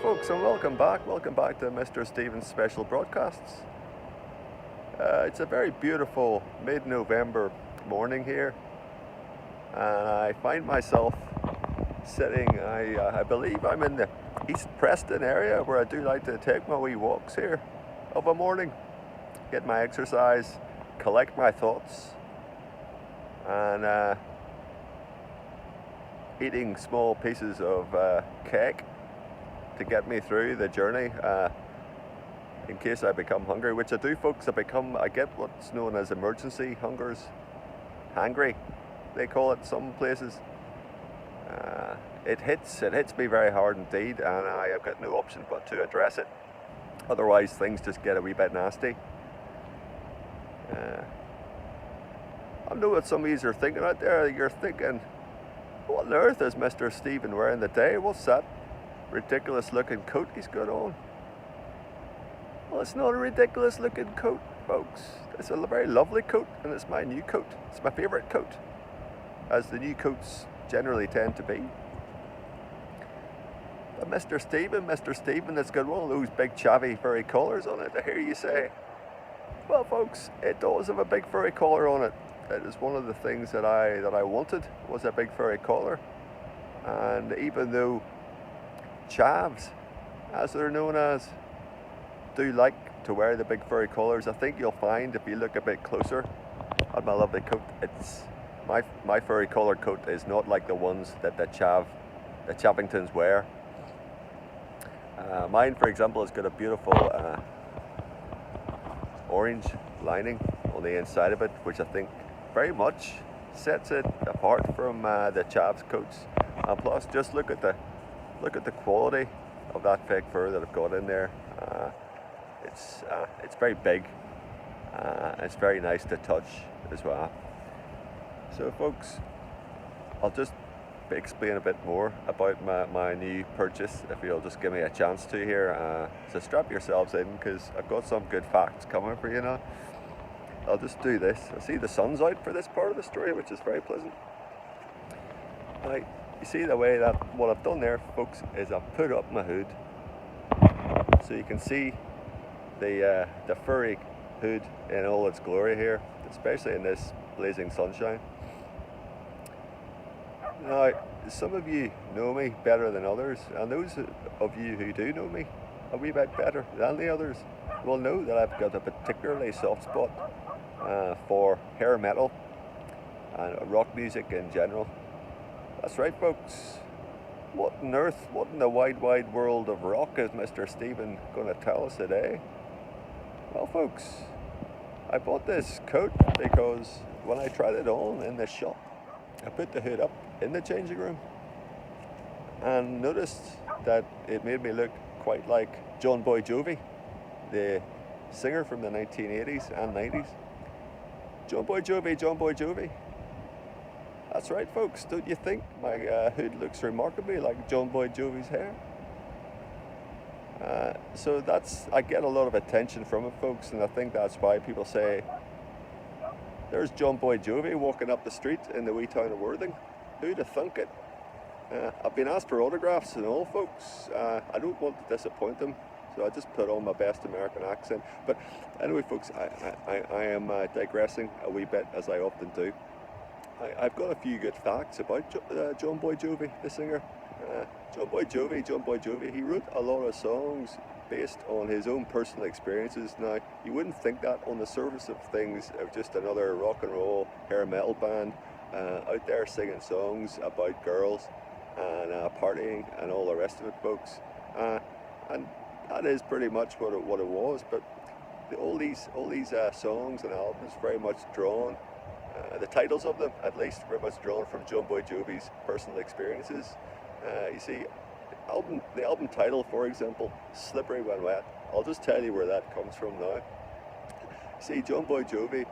folks, and welcome back. Welcome back to Mr. Stevens Special Broadcasts. It's a very beautiful mid-November morning here, and I find myself sitting, I believe I'm in the East Preston area, where I do like to take my wee walks here of a morning, get my exercise, collect my thoughts, and eating small pieces of cake to get me through the journey in case I become hungry, which I do, folks. I get what's known as emergency hungers, hangry they call it some places. It hits me very hard indeed, and I have got no option but to address it, otherwise things just get a wee bit nasty. I know what some of you are thinking out there. You're thinking, what on earth is Mr. Stephen wearing today? What's that ridiculous looking coat he's got on? Well, it's not a ridiculous looking coat, folks. It's a very lovely coat, and it's my new coat. It's my favourite coat, as the new coats generally tend to be. But Mr. Stephen has got one of those big chavvy furry collars on it. I hear you say. Well, folks, it does have a big furry collar on it. It is one of the things that I wanted, was a big furry collar. And even though chavs, as they're known as, do like to wear the big furry collars, I think you'll find, if you look a bit closer at my lovely coat, it's my furry collar coat is not like the ones that the Chavingtons wear. Mine, for example, has got a beautiful orange lining on the inside of it, which I think very much sets it apart from the chavs coats. And plus, just look at the quality of that fake fur that I've got in there. It's very big. It's very nice to touch as well. So, folks, I'll just explain a bit more about my new purchase, if you'll just give me a chance to here. So strap yourselves in, because I've got some good facts coming for you now. I'll just do this. I see the sun's out for this part of the story, which is very pleasant. Now, you see the way that what I've done there, folks, is I've put up my hood so you can see the furry hood in all its glory here, especially in this blazing sunshine. Now, some of you know me better than others, and those of you who do know me a wee bit better than the others will know that I've got a particularly soft spot for hair metal and rock music in general. That's right, folks. What on earth, what in the wide world of rock is Mr. Stephen going to tell us today? Well, folks, I bought this coat because when I tried it on in the shop, I put the hood up in the changing room and noticed that it made me look quite like John Boy Jovi, the singer from the 1980s and 90s. John Boy Jovi. That's right, folks. Don't you think my hood looks remarkably like John Boy Jovi's hair? So I get a lot of attention from it, folks, and I think that's why people say, there's John Boy Jovi walking up the street in the wee town of Worthing. Who'd have thunk it? I've been asked for autographs and all, folks. I don't want to disappoint them, so I just put on my best American accent. But anyway, folks, I am digressing a wee bit, as I often do. I've got a few good facts about John Boy Jovi, the singer. John Boy Jovi, he wrote a lot of songs based on his own personal experiences. Now, you wouldn't think that on the surface of things, of just another rock and roll hair metal band out there singing songs about girls and partying and all the rest of it, folks. And that is pretty much what it was. But all these songs and albums very much drawn, the titles of them at least, very much drawn from John Boy Jovi's personal experiences. You see, the album title, for example, Slippery When Wet, I'll just tell you where that comes from now. See, John Boy Jovi,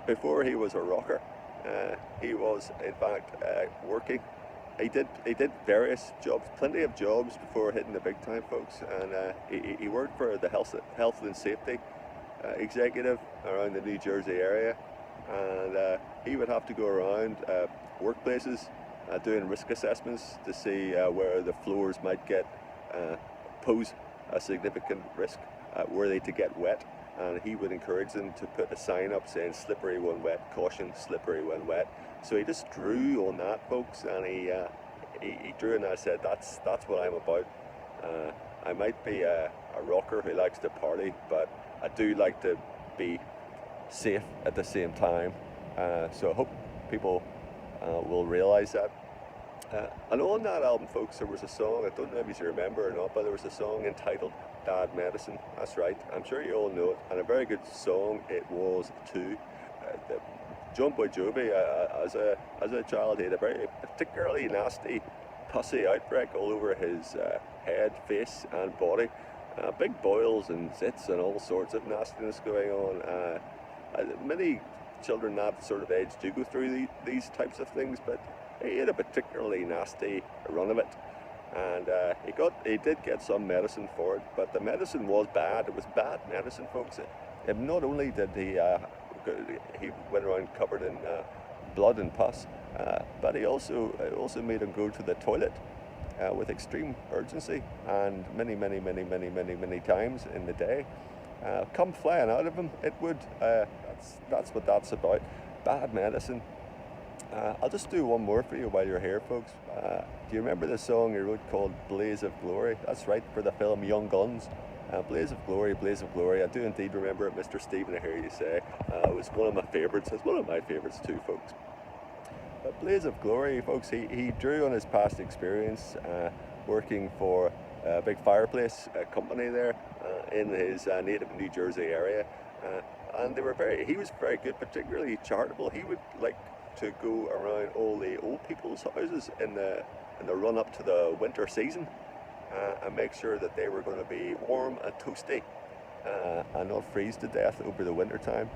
before he was a rocker, he was in fact working. He did various jobs, plenty of jobs before hitting the big time, folks, and he worked for the health and safety executive around the New Jersey area, and he would have to go around workplaces doing risk assessments to see where the floors might get pose a significant risk were they to get wet. And he would encourage them to put a sign up saying slippery when wet, caution, slippery when wet. So he just drew on that, folks, and he drew, and I said, that's what I'm about. I might be a rocker who likes to party, but I do like to be safe at the same time. So I hope people will realise that. And on that album, folks, there was a song, I don't know if you remember or not, but there was a song entitled Bad Medicine. That's right, I'm sure you all know it, and a very good song it was too. John Bon Jovi, as a child, he had a very particularly nasty pussy outbreak all over his head, face and body. Big boils and zits and all sorts of nastiness going on. Many children that sort of age do go through these types of things, but he had a particularly nasty run of it, and he did get some medicine for it, but the medicine was bad. It was bad medicine, folks. Not only did he went around covered in blood and pus, but it also made him go to the toilet with extreme urgency, and many times in the day. Come flying out of him, it would. That's what that's about. Bad medicine. I'll just do one more for you while you're here, folks. Do you remember the song he wrote called Blaze of Glory? That's right, for the film Young Guns. Blaze of Glory, Blaze of Glory. I do indeed remember it, Mr. Stephen, I hear you say. It was one of my favourites. It's one of my favourites too, folks. Blaze of Glory, folks, he drew on his past experience working for a big fireplace company there in his native New Jersey area. And he was very good, particularly charitable. He would like to go around all the old people's houses in the run up to the winter season and make sure that they were going to be warm and toasty and not freeze to death over the winter time.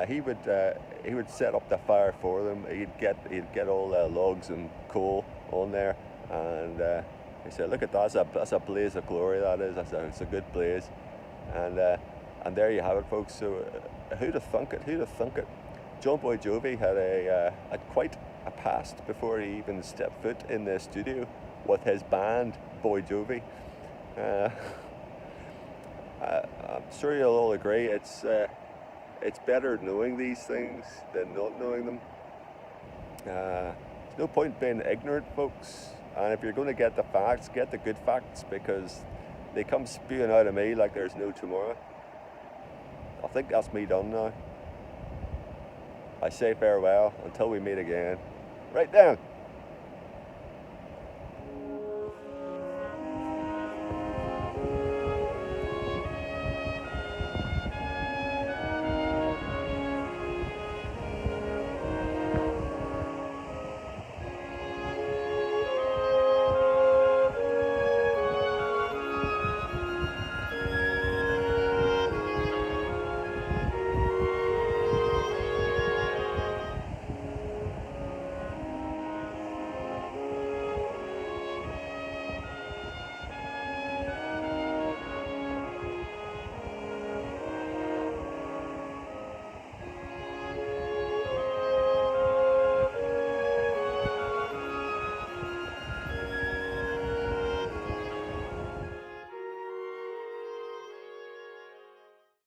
He would set up the fire for them. He'd get all the logs and coal on there, and he said, "Look at that! That's a blaze of glory. That is. It's a good blaze." And there you have it, folks. So who'd have thunk it? Who'd have thunk it? John Bon Jovi had quite a past before he even stepped foot in the studio with his band Bon Jovi. I'm sure you'll all agree it's better knowing these things than not knowing them. There's no point being ignorant, folks. And if you're going to get the facts, get the good facts, because they come spewing out of me like there's no tomorrow. I think that's me done now. I say farewell until we meet again. Right down.